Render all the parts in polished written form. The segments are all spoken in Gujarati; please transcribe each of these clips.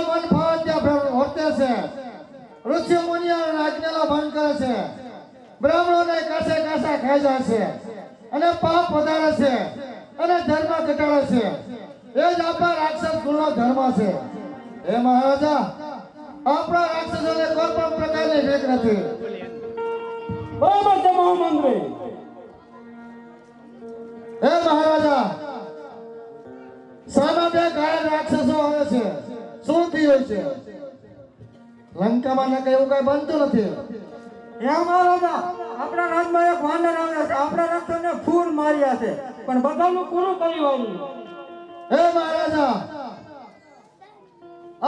પોતાના મન ફાવે ત્યાં વર્તે છે, ઋષિ મુનિઓની આજ્ઞાનો ભંગ કરે છે, બ્રાહ્મણોને કાસે કાસા ખાઈ જાય છે અને પાપ વધારે છે અને ધર્મ ઘટાડે છે. એ જ આપણા રાક્ષસ કુળનો ધર્મ છે. હે મહારાજા, આપણા રાક્ષસોને કોઈ પણ પ્રકારની ભીખ નથી. બરાબર છે મહામંત્રી. હે મહારાજા, સામા બે ઘાયલ રાક્ષસો આવે છે. શું થયું છે? લંકામાં કઈ એવું કઈ બનતું નથી. હે મહારાજા, આપણા રાજમાં એક વાનર આવ્યા છે. આપણા રાક્ષસને ફૂલ માર્યા છે, પણ બધાનું પૂરું કર્યું આવ્યું. હે મહારાજા,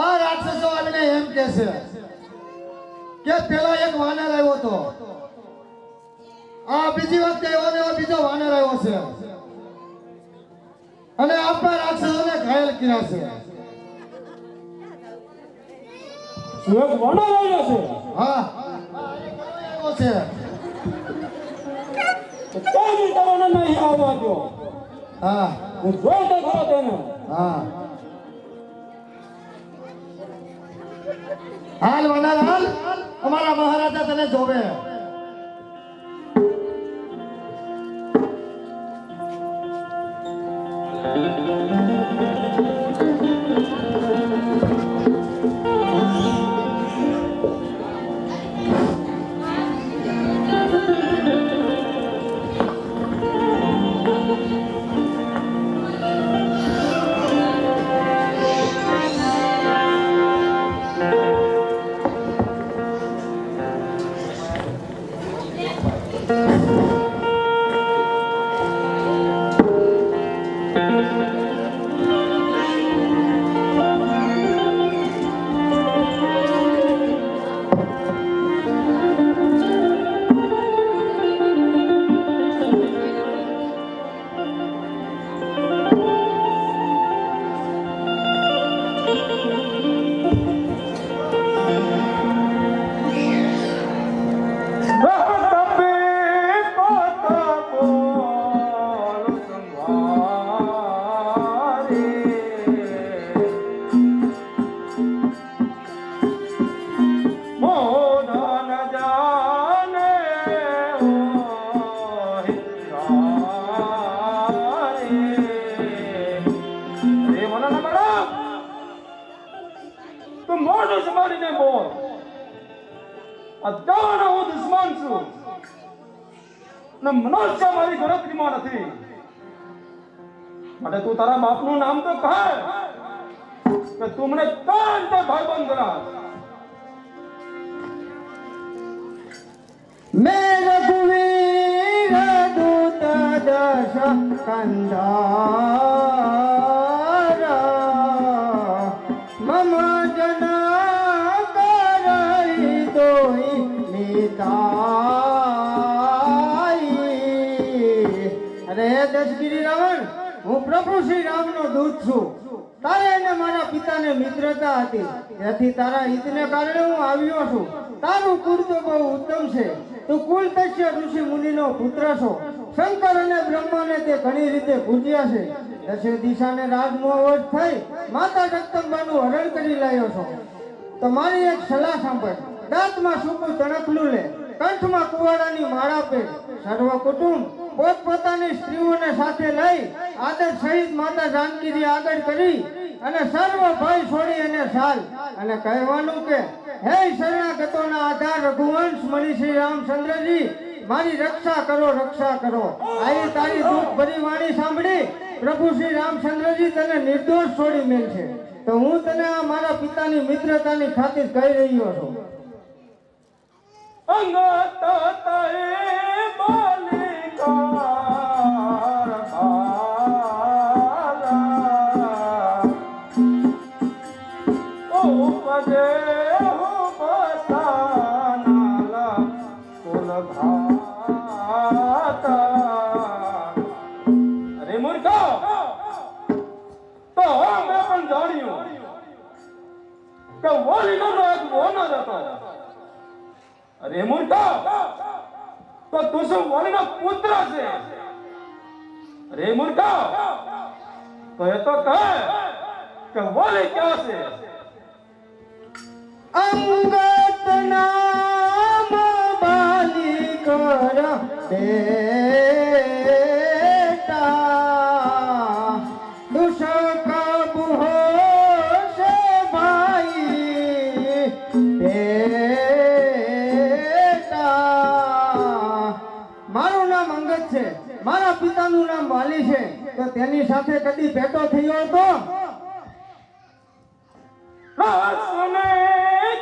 આ રાક્ષસો આવીને એમ કહે છે કે પેલા એક વાનર આવ્યો હતો, આ બીજી વખતે એવો ને એવો બીજો વાનર આવ્યો છે અને આપણા રાક્ષસોને ઘાયલ કર્યા છે. એક વાનર આવ્યો છે? હા, આવ્યો છે. કઈ રીતે વાનર નહીં આવવા દો? હા, હું જોઈ તો ખરો તેને. હા, હાલ વાનર હાલ, અમારા મહારાજા તને જોવે. મનુષ્ય મારી ગણતરીમાં નથી, માટે તું તારા બાપનું નામ તો કહે કે તું મને કાંત ભાઈબંધ બના. મેં રઘુવીર દૂત દશ કંધારા મમ જના કરઈ દોઈ નીતા. દશગીરી રાવણ, હું પ્રભુ શ્રી રામનો દૂત છું. તારે અને મારા પિતાને મિત્રતા હતી, જેથી તારા હિતને કારણે હું આવ્યો છું. તારું કુળ તો બહુ ઉત્તમ છે. તું કુલ તસ્ય ઋષિ મુનિનો પુત્ર છો. શંકર અને બ્રહ્માને તે ઘણી રીતે પૂજ્યા છે. દશે દિશાને રાજમોહવશ થઈ માતા જગદંબાનું હરણ કરી લાયો છો. તો મારી એક સલાહ સાંભળ. દાંતમાં સૂકું તણખલું લે, કંઠમાં કુવાડાની માળા પહેર. સર્વ કુટુંબ પોતપોતાની સ્ત્રીઓને સાથે લઈ આદર સહિત માતા જાનકીની આગળ કરી અને સર્વ ભય છોડી અને ચાલ અને કહેવાનું કે હે શરણાગતોના આધાર રઘુવંશ મણી શ્રી રામચંદ્રજી, મારી રક્ષા કરો, રક્ષા કરો. આવી તારી દુઃખ ભરી વાણી સાંભળી પ્રભુ શ્રી રામચંદ્રજી તને નિર્દોષ છોડી મેલ છે. તો હું તને આ મારા પિતાની મિત્રતાની ખાतिर કહી રહ્યો છું. અંગત તય બાલિકાર બાલા ઓ વજે હો બતાનાલા કુલ ઘાતા. અરે મૂર્ખા, તો મેં પણ જાણ્યું કે વાલીનો એક વાનર હતો. અરે મૂર્ખા, તો તું શું વાલીનો પુત્ર છે? અરે મૂર્ખા, તો એ તો કહે કે વાલી ક્યાં છે? અંગત નામ બાલી કર બેટા દુષ્કબ હોશે ભાઈ બેટા મારું નામ અંગત છે મારા પિતાનું નામ વાલી છે તો તેની સાથે કદી ભેટો થયો હતો રસને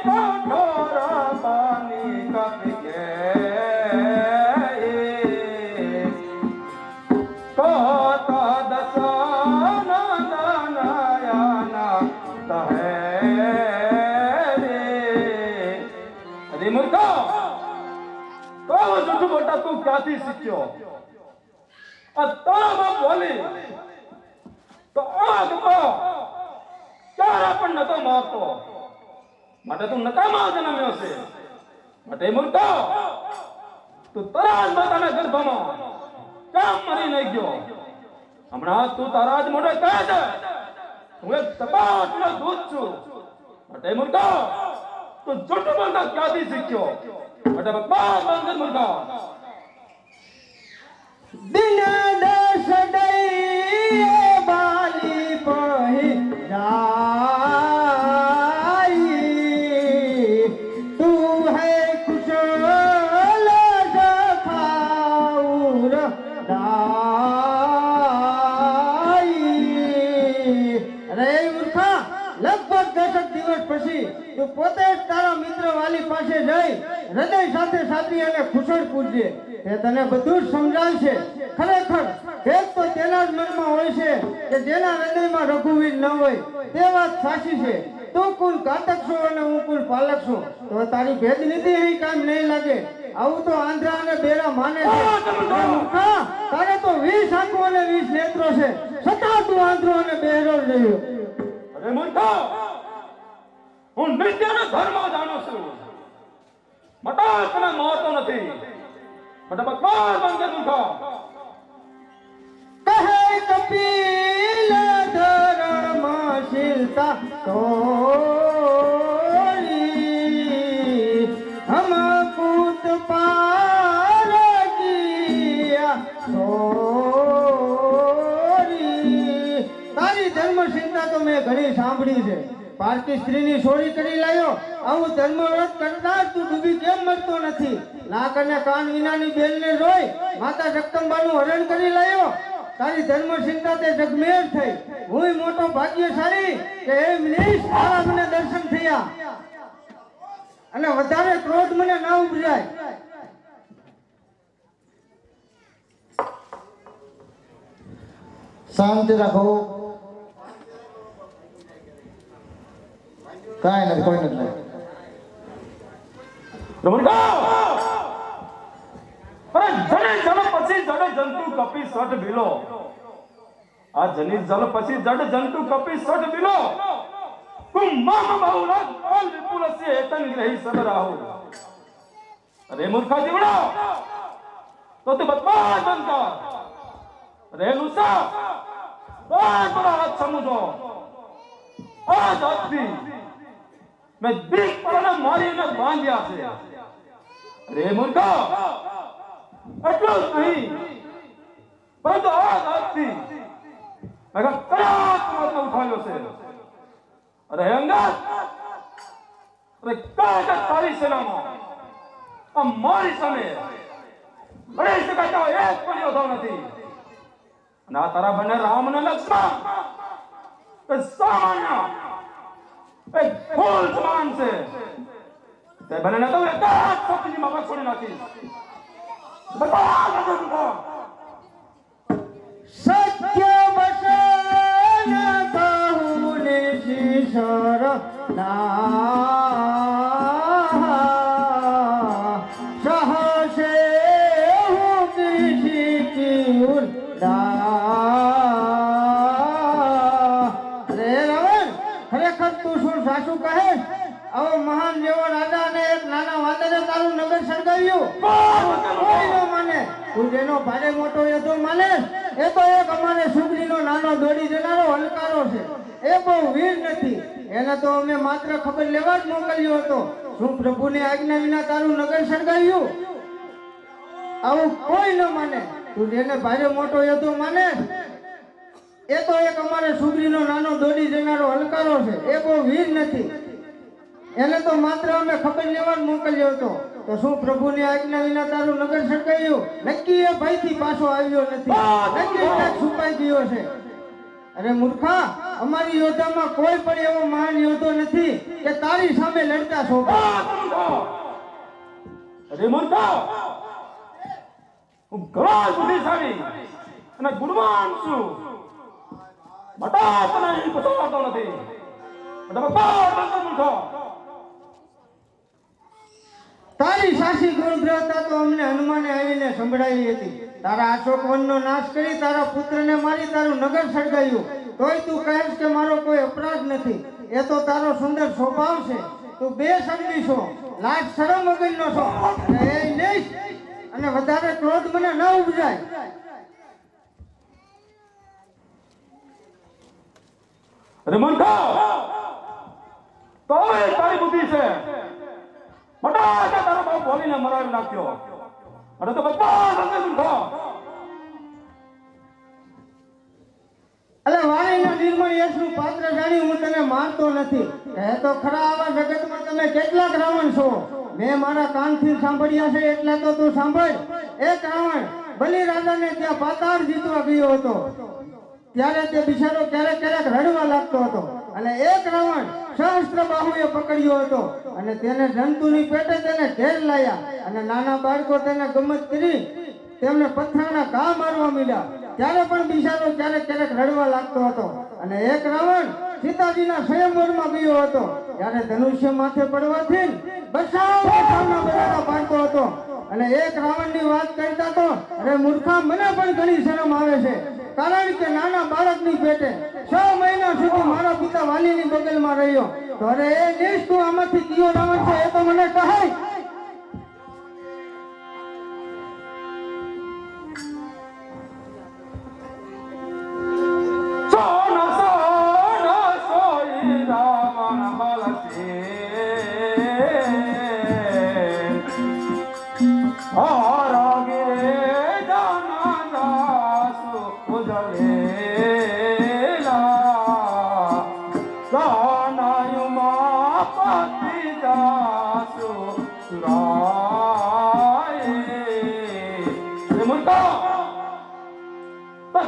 કઠોર પાણી કપી કે કોતા દસના નયના તહે રે અરે મૂર્ખા તો જુઠ્ઠું બોલતા તું ક્યાંથી શીખ્યો આ તારા બાપ બોલી તો આગમાં ક્યારે પણ નતો મારતો માટે તું નકામા જન્મ્યો છે માટે મૂર્ખો તું તારા જ માતાના ગર્ભમાં કેમ મરી નહીં ગયો હમણાં તું તારા જ મોઢે કહે છે હું એક તપાસનો દૂત છું માટે મૂર્ખો તું જૂઠું બોલતા ક્યાંથી શીખ્યો માટે બકવાસ બંધ કર મૂર્ખા દિન દસ દઈ બાલી પહી जाई तू है कुशल जखाउर दाई अरे मूर्खा લગભગ 10 દિવસ પછી તું પોતે જ તારા મિત્ર વાલી પાસે જઈ હૃદય સાથે સાચી અને ખુશળ પૂજજે તે તને બધું જ સમજાવશે ખરેખર ભેદ તો તેના જ મનમાં હોય છે કે જેના હૃદયમાં રઘુવીર ન હોય તે વાત સાચી છે તું કુલ ઘાતક છો અને હું કુલ પાલક છું તો તારી ભેદ નીતિ અહીં કામ નહીં લાગે આવું તો આંધ્રા અને બેરા માને છે મૂર્ખા, તારે તો 20 આંખો અને 20 નેત્રો છે છતાં તું આંધળો અને બહેરો જ રહ્યો અરે મૂર્ખા હું નિત્યનો ધર્મ જાણું છું મટા તને મારતો નથી મટા બકવાસ બંધ કર મૂર્ખા કહે કપિલ ધર્મશીલતા તોરી હમ પૂત પાર ગયા સોરી તારી ધર્મશીલતા તો મેં ઘણી સાંભળી છે ભારતીય સ્ત્રીની ચોરી કરી લાયો આવું ધર્મવ્રત કરતા તું ડૂબી કેમ મરતો નથી નાક અને કાન વિનાની બેનને જોઈ માતા જગદંબાનું હરણ કરી લાયો તારી ધર્મશીલતા તે જગમેર થઈ હું મોટો ભાગ્યશાળી કે હે મનીષ તારા મને દર્શન થયા અને વધારે ક્રોધ મને ના ઉપજાય શાંતિ રાખો કાંઈ નથી કોઈ નથી મૂર્ખા અરે જને જલ પછી જડ જંતુ કપી સઠ ભીલો આ જની જલ પછી જડ જંતુ કપી સઠ ભીલો તું મમ બહુલા ઓલ વિપુલ સે એતન રહી સદ રાહુ અરે મૂર્ખા જીવડો તો તું બકવાસ બંધ કર અરે લુસા બસ બड़ा हाथ समझो आज आती मैं बीक पर मारी ने बांध्या છે અરે મૂર્ખા એટલું જ નહીં પરંતુ આજ આથી મેં કયા તમારો ઉઠાવ્યો છે અરે અંગત અરે કયા તારી સેનામાં આ મારી સામે લડી શકાતો એક પણ યોદ્ધો નથી અને આ તારા બંને રામ અને લક્ષ્મણ એ સામાન્ય એક ફૂલ સમાન છે તે બંને તો એક જ પત્નીમાં વખોડી નાખી સત્ય વચન કહુને શિશર ના સહસે હું કિસી કી ઉડા રે રાવણ ખરેખર તું શું સાસુ કહે આવો મહાન જેવો રાજા અને એક નાના વાદળે તારું નગર સળગાવ્યું કોઈ ન માને તું જેનો ભારે મોટો યોદ્ધો માને એ તો એક અમારે સુગ્રીનો નાનો દોડી જનારો હલકારો છે એ બહુ વીર નથી. એને તો અમે માત્ર ખબર લેવા જ મોકલ્યો હતો. શું પ્રભુની આજ્ઞા વિના તારું નગર સળગાવ્યું? આવું કોઈ ન માને. તું જેને ભારે મોટો એ તો માને. એ તો એક અમારે સુગ્રીનો નાનો દોડી જનારો હલકારો છે. એ બહુ વીર નથી. એને તો માત્ર અમે ખબર લેવા જ મોકલ્યો હતો. તો શું પ્રભુની આજ્ઞા વિના તારું નગર સળગાવ્યું? નક્કી એ ભયથી પાછો આવ્યો નથી. નક્કી ક્યાંક છુપાઈ ગયો છે. અરે મૂર્ખા, અમારી યોદ્ધામાં કોઈ પણ એવો મહાન યોદ્ધો નથી કે તારી સામે લડતા શોભે. અરે મૂર્ખા, હું ઘણો બુદ્ધિશાળી અને ગુણવાન છું. બટા તને પસંદ નથી. તારી સાચી ગુણગ્રહતા તો અમને હનુમાને આવીને સંભળાવી હતી. તારા અશોક વનનો નાશ કરી તારા પુત્રને મારી તારું નગર સળગાવ્યું. તોય તું કહેશ કે મારો કોઈ અપરાધ નથી. એ તો તારો સુંદર સ્વભાવ છે. તું બેશરમી છો, લાજ શરમ વગરનો છો. અને એ નહીં, અને વધારે ક્રોધ મને ન ઉપજાય. અરે મૂર્ખા, તો તારી બુદ્ધિ છે. બટા તારો બાપ બોલીને મરાવી નાખ્યો. અરે તો બધા મૂર્ખા. અલે વાણીના નિર્મળ યશનું પાત્ર જાણી હું તને મારતો નથી. એ તો ખરા આવા જગતમાં તમે કેટલાક રાવણ છો. મેં મારા કાનથી સાંભળ્યા છે એટલે તો તું સાંભળ. એક રાવણ બલિ રાજાને ત્યાં પાતાળ જીતવા ગયો હતો. ત્યારે તે બિચારો ક્યારેક ક્યારેક રડવા લાગતો હતો. અને એક રાવણ સહસ્ત્ર બાહુએ પકડ્યો હતો અને તેને જંતુની પેટે તેને ઘેર લાયા. અને નાના બાળકો તેને ગમત કરી તેમને પથ્થરના ઘા મારવા માંડ્યા. ત્યારે પણ બિચારો ક્યારેક ક્યારેક રડવા લાગતો હતો. અને એક રાવણ સીતાજીના સ્વયંવરમાં ગયો હતો. ત્યારે ધનુષ્ય માથે પડવાથી બચાવના બરાડા પાડતો હતો. અને એક રાવણની વાત કરતા તો અરે મૂર્ખા, મને પણ ઘણી શરમ આવે છે. કારણ કે નાના બાળકની પેટે 6 મહિના સુધી મારા પિતા વાલીની બગલમાં રહ્યો. તો અરે એ દેશ તું આમાંથી કયો રાવણ છે એ તો મને કહે.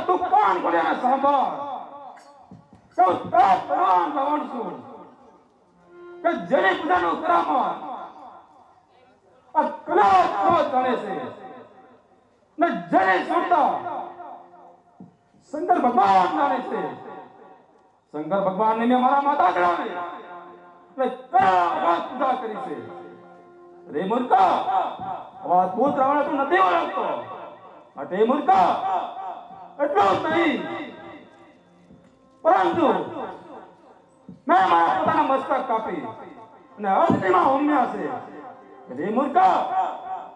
તું કાન ખોલીને સાંભળ. કહું તાર ભગવાન રાવણ છું કે જેની પૂજાનું કરામત આ કલા ક્રોધ જાણે છે ને જેની સુરતા શંકર ભગવાન જાણે છે. શંકર ભગવાનને મેં મારા માતા કરાવી એટલે કયા પૂજા કરી છે. રે મૂર્ખા, આવા અદભુત રાવણ તું નથી ઓળખતો. અટે મૂર્ખા, એટલો જ નહીં પરંતુ મેં મારા પોતાના મસ્તક કાપી અને અસ્થિમાં હોમ્યા છે. રે મૂર્ખા,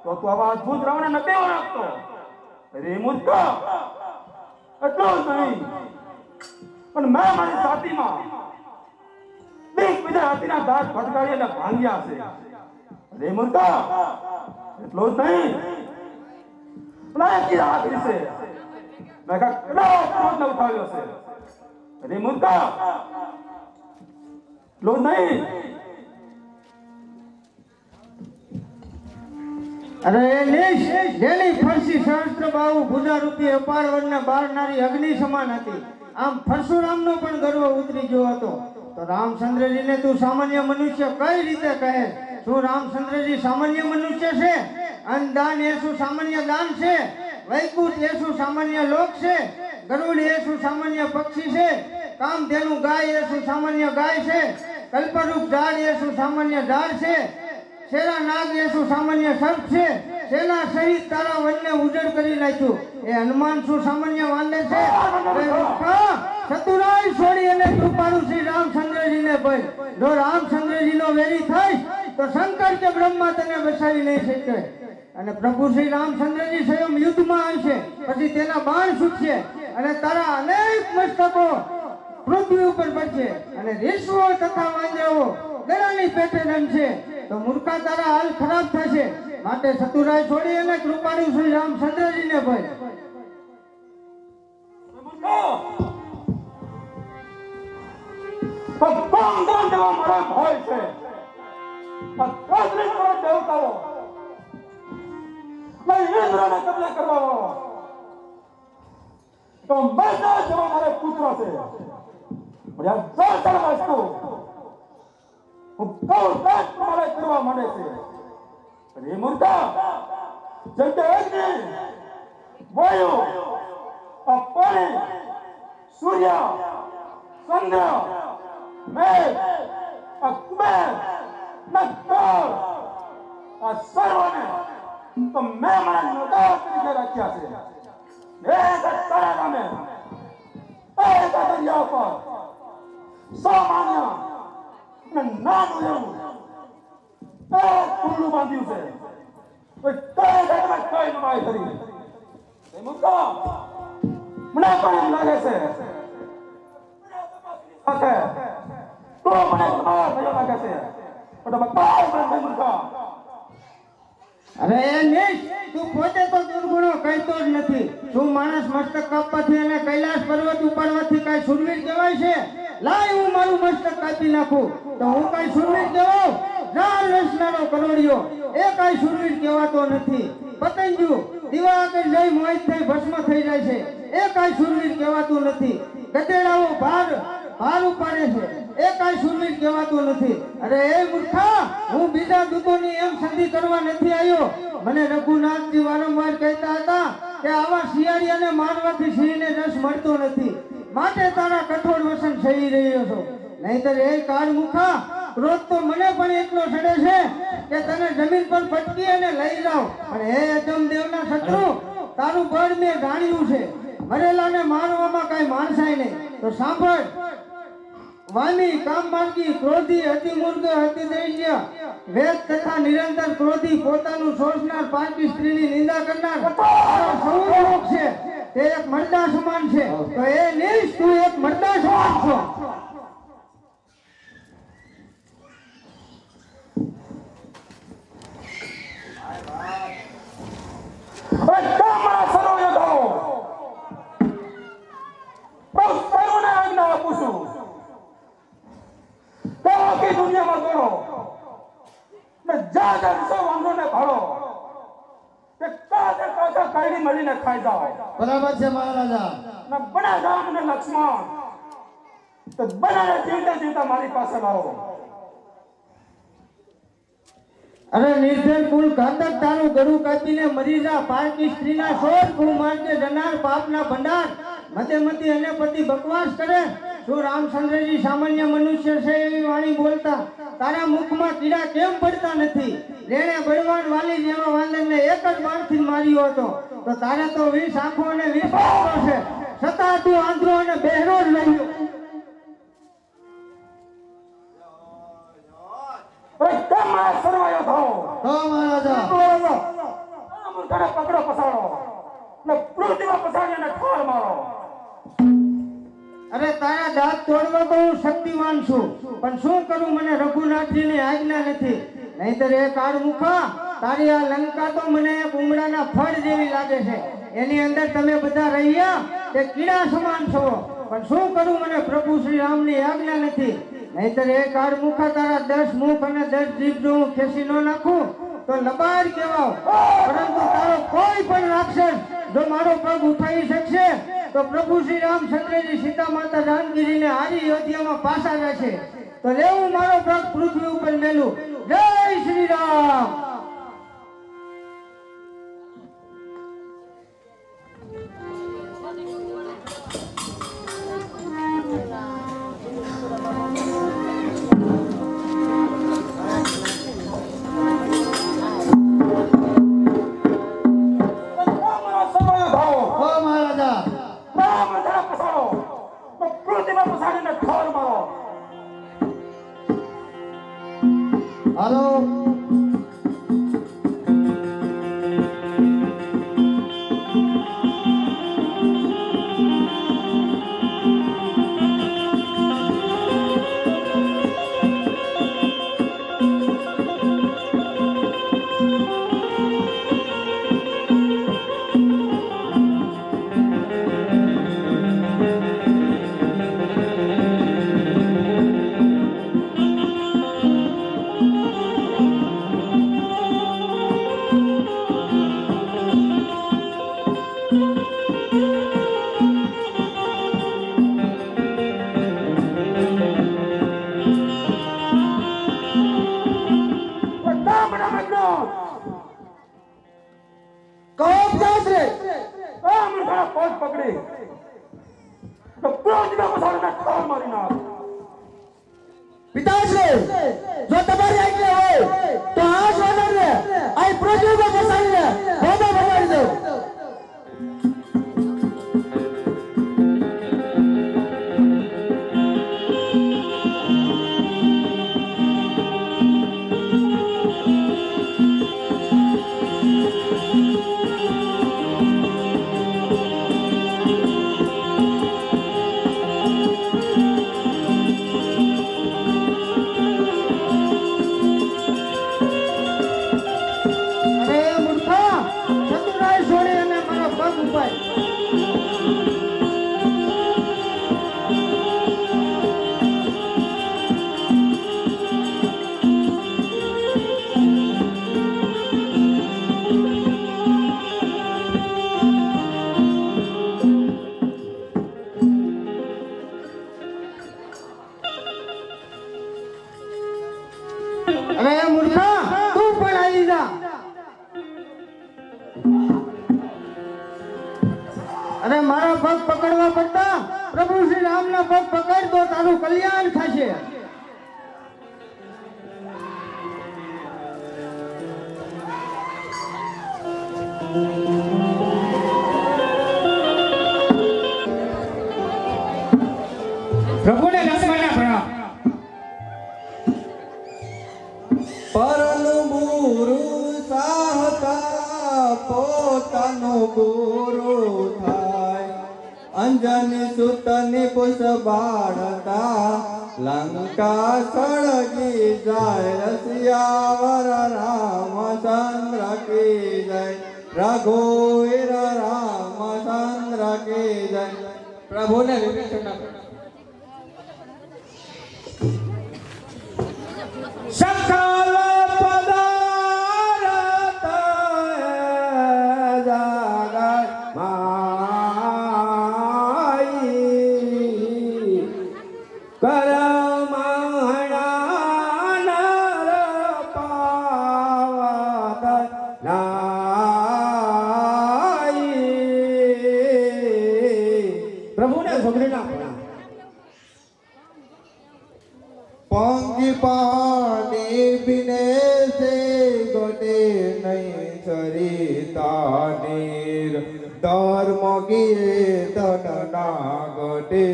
તો તું આવા અદભુત રાવણ નથી ઓળખતો. રે મૂર્ખા, એટલો જ નહીં પણ મેં મારી છાતીમાં બીજા હાથીના દાંત ફટકારી અને ભાંગ્યા છે. રે મૂર્ખા, એટલો જ નહીં પણ આ વિશે મેં કેટલો ક્રોધ ઉઠાવ્યો છે. રે મૂર્ખા, એટલો જ નહીં. અરે એ નીચ જેની ફરસી સહસ્ત્ર બાહુ ભુજારૂપી અપાર વનને બારનારી અગ્નિ સમાન હતી. આમ પરશુરામનો પણ ગર્વ ઉતરી ગયો હતો. તો રામચંદ્રજીને તું સામાન્ય મનુષ્ય કઈ રીતે કહે? શું રામચંદ્રજી સામાન્ય મનુષ્ય છે? અન્નદાન એ શું સામાન્ય દાન છે? વૈકુંઠ એ શું સામાન્ય લોક છે? ગરુડ એ શું સામાન્ય પક્ષી છે? કામધેનુ ગાય એ શું સામાન્ય ગાય છે? કલ્પરૂપ ઝાડ એ શું સામાન્ય ઝાડ છે? શેરા નાગ એ શું સામાન્ય સર્પ છે? સેના સહિત તારા વનને ઉજળ કરી નાખ્યું. એ હનુમાન શું સામાન્ય વાંદર છે? ચતુરાઈ છોડી અને કૃપાળુ શ્રી રામચંદ્રજીને ભય. જો રામચંદ્રજીનો વેરી થાય તો શંકર કે બ્રહ્મા તને બચાવી નહીં શકે. અને પ્રભુ શ્રી રામચંદ્રજી સ્વયં યુદ્ધમાં આવશે. પછી તેના બાણ છૂટશે અને તારા અનેક મસ્તકો પૃથ્વી ઉપર પડશે અને ઋષિઓ તથા વાંદરાઓ ગળાની પેટે રમશે તો મૂર્ખા તારા હાલ ખરાબ થશે. માટે ચતુરાઈ છોડી અને કૃપાળુ શ્રી રામચંદ્રજીને ભજ. ભગવાન દેવા મારા ભાઈ છે. અત્યાધુનિક મારા દેવતાઓ મેં ઇન્દ્રને કબજે કરવા વાળો તો બધા જેવા મારે પુત્ર છે. પણ આ જળ વસ્તુ હું કહું ત્યાં મારે કરવા માંડે છે. પણ એ મૂર્ખા જેમ કે અગ્નિ, વાયુ, આ પાણી, સૂર્ય, ચંદ્ર, મેઘ, આ કુબેર, નક્ષત્ર, આ સર્વને તો મેં મારા નોકર તરીકે રાખ્યા છે. એક તારા નામે એક દરિયા પર સામાન્ય અને નાનું એવું એક કુંડું બાંધ્યું છે. કઈ ઘરમાં કઈ નવાઈ કરી એ મૂર્ખા મને પણ એમ લાગે છે સાથે તો મને તમારા થયો લાગે છે. પણ બધા મને મૂર્ખા અરે એ નીચ, તું પોતે તો દુર્ગુણો કહેતો જ નથી. શું માણસ મસ્તક કાપવાથી અને કૈલાસ પર્વત ઉપાડવાથી કઈ શુરવીર કહેવાય છે? લાય હું મારું મસ્તક કાપી નાખું તો હું કઈ શુરવીર કહેવાઉં? લાલ રસનાનો કરોડિયો એ કઈ શુરવીર કહેવાતો નથી. પતંજુ દીવા આગળ જઈ મોહિત થઈ ભસ્મ થઈ જાય છે એ કઈ શુરવીર કહેવાતું નથી. ગધેડાઓ ભાર ઉપાડે છે એ કઈ શુરવીર કહેવાતું નથી. અરે એ મૂર્ખા, હું બીજા દૂતોની એમ સંધિ કરવા નથી આવ્યો. મને રઘુનાથજી વારંવાર કહેતા હતા કે આવા શિયાળિયાને મારવાથી સિંહને રસ મળતો નથી. માટે તારા કઠોર વસન સહી રહ્યો છો. નહીતર એ કાળ મુખા ક્રોધ તો મને પણ એટલો ચડે છે કે તને જમીન પર પટકી અને લઈ જાઉં. પણ હે અજમદેવના શત્રુ, તારું બળ મેં જાણ્યું છે. મરેલાને મારવામાં કઈ માણસાય નહીં. તો સાંભળ, વાણી, કામમાર્ગી, ક્રોધી, અતિમૂર્ખ, અતિદૈન્ય, વેદ તથા નિરંતર ક્રોધી, પોતાનું શોષનાર, પારકી સ્ત્રીની નિંદા કરનાર સૌ લોક છે તે એક મર્દા સમાન છે. તો એ નીચ, તું એક મર્દા સમાન છો. દુનિયામાં દોડો ને જા વાંધો ને ભાડો કે કાકા કાઢી મળીને ખાઈ જાઓ. બરાબર છે મહારાજા. ને બના રામ ને લક્ષ્મણ તો બનાને જીવતા જીવતા મારી પાસે લાવો. અરે નિર્ધન કુલ ઘાતક, તારું ગળું કાપીને મરી જા. પારકી સ્ત્રીના શોધ કુમાર્ગે જનાર પાપના ભંડાર. મતે અને પતિ બકવાસ કરે. શું રામચંદ્રજી સામાન્ય મનુષ્ય છે એવી વાણી બોલતા તારા મુખમાં કીડા કેમ પડતા નથી? રેણે બળવાન વાલી જેવા વાંદરને એક જ બાણથી માર્યો હતો. તો તારે તો 20 આંખો અને 20 આંખો છે, છતાં તું આંધળો અને બહેરો જ રહ્યો. પકડો પસાડો ને પૃથ્વીમાં પસાડીને ઠાર મારો. અરે તારા દાંત તોડવા તો હું શક્તિવાન છું, પણ શું કરું, મને રઘુનાથજીની આજ્ઞા નથી. નહીતર એ કાળ મુખા, તારી આ લંકા તો મને એક ઉમરાના ફળ જેવી લાગે છે. એની અંદર તમે બધા રહ્યા તે કીડા સમાન છો. પણ શું કરું, મને પ્રભુ શ્રી રામની આજ્ઞા નથી. નહીતર એ કાળ મુખા, તારા 10 મુખ અને 10 જીભ જો હું ખેંચી ન નાખું તો લબાડ કહેવાવ. પરંતુ તારો કોઈ પણ રાક્ષસ જો મારો પગ ઉઠાવી શકશે તો પ્રભુ શ્રી રામચંદ્રજી સીતા માતા જાનગીરીને હારી અયોધ્યામાં પાછા જશે. તો લેવું મારો પગ પૃથ્વી ઉપર મેલું. જય શ્રી રામ. હાલો. પકડી તો ક્રોધમાં પસારના ઠાર મારી નાખ. પિતાશ્રી, જો તમારી આજ્ઞા હોય તો આ સોનરને આ પૃથ્વીમાં બસાડીને ભોગા બનાવી દો. અરે મારા પગ પકડવા પડતા પ્રભુ શ્રી રામના પગ પકડ તો તારું કલ્યાણ થશે. પ્રભુને લક્ષ્મણના પ્રણામ. પરનું ગુરુ સાહતા પોતાનું ગુરુ થાય. અંજની સુતની પુષ બાળતા લંકા સળગી જાય. રસિયાવર રામચંદ્ર કી જય. રઘુવીર રામચંદ્ર કી જય. પ્રભુને વિભીષણના પ્રણામ. સકલ પદાર્થ જગત માઈ કરમણા નર પાવત નાઈ. પ્રભુને છોકરીના पंगी पानी बिने से गोटे नहीं सरिता नीर. धर्म कीर्तन ना गोटे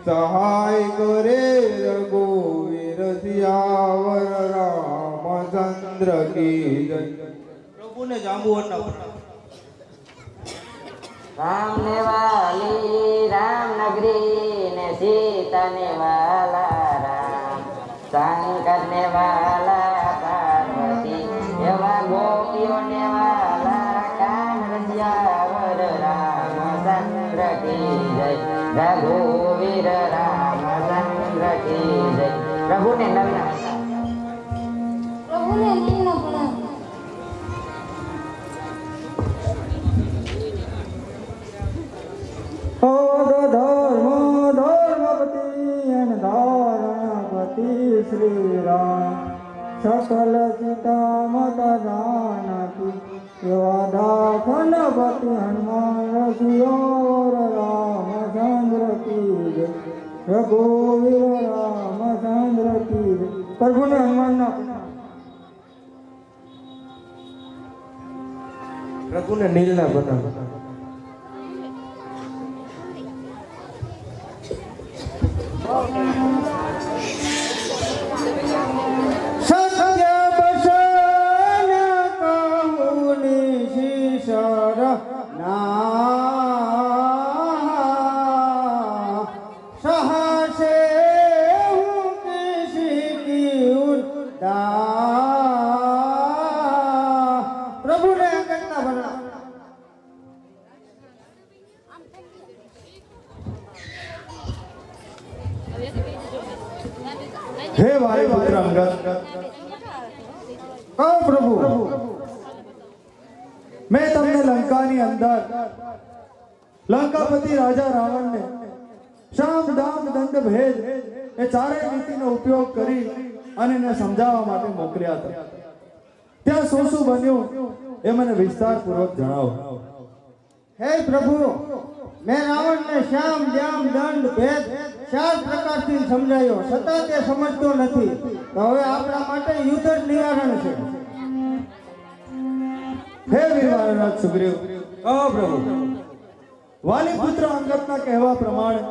सहाय करे. रघुवीर सियावर रामचंद्र की जय. प्रभु ने जांबुवनना राम ने वाली राम नगरी ने सीता ने वाला राम. शंकर ने वाला पार्वती एवा गोपियों ने वाला कान रसियावर रामचंद्र की जय. रघुवीर रामचंद्र की जय. प्रभु ने नवीन પ્રભુને નીલના પ્રણામ. श्री राम सकल सीता माता जानकी दाखनपति हनुमान रसियावर रामचंद्र की जय. रघुवीर रामचंद्र की जय. प्रभु ने हनुमान प्रभु ने नीलना बना. સત્ય વચન કહું નિશિશર ના સહસે હું કિસી કી ઉદાર. પ્રભુને કરતા બના. हे वायु पुत्र अंगद, કહો પ્રભુ. मैं તમને લંકાની અંદર લંકાપતિ રાજા રાવણને શામ દામ દંડ ભેદ એ ચારેય નીતિનો ઉપયોગ કરી અને એને સમજાવવા માટે મોકલ્યા હતા. ત્યાં શું શું બન્યું એ મને વિસ્તારપૂર્વક જણાવો. હે પ્રભુ, મેં રાવણને શ્યામ દ્યામ દંડ ભેદ 4 પ્રકારથી સમજાયો, છતાં તે સમજતો નથી. તો હવે આપણા માટે યુદ્ધ જ નિવારણ છે. હે વીર મહારાજ સુગ્રીવ, કહો પ્રભુ. વાલી પુત્ર અંગદના કહેવા પ્રમાણે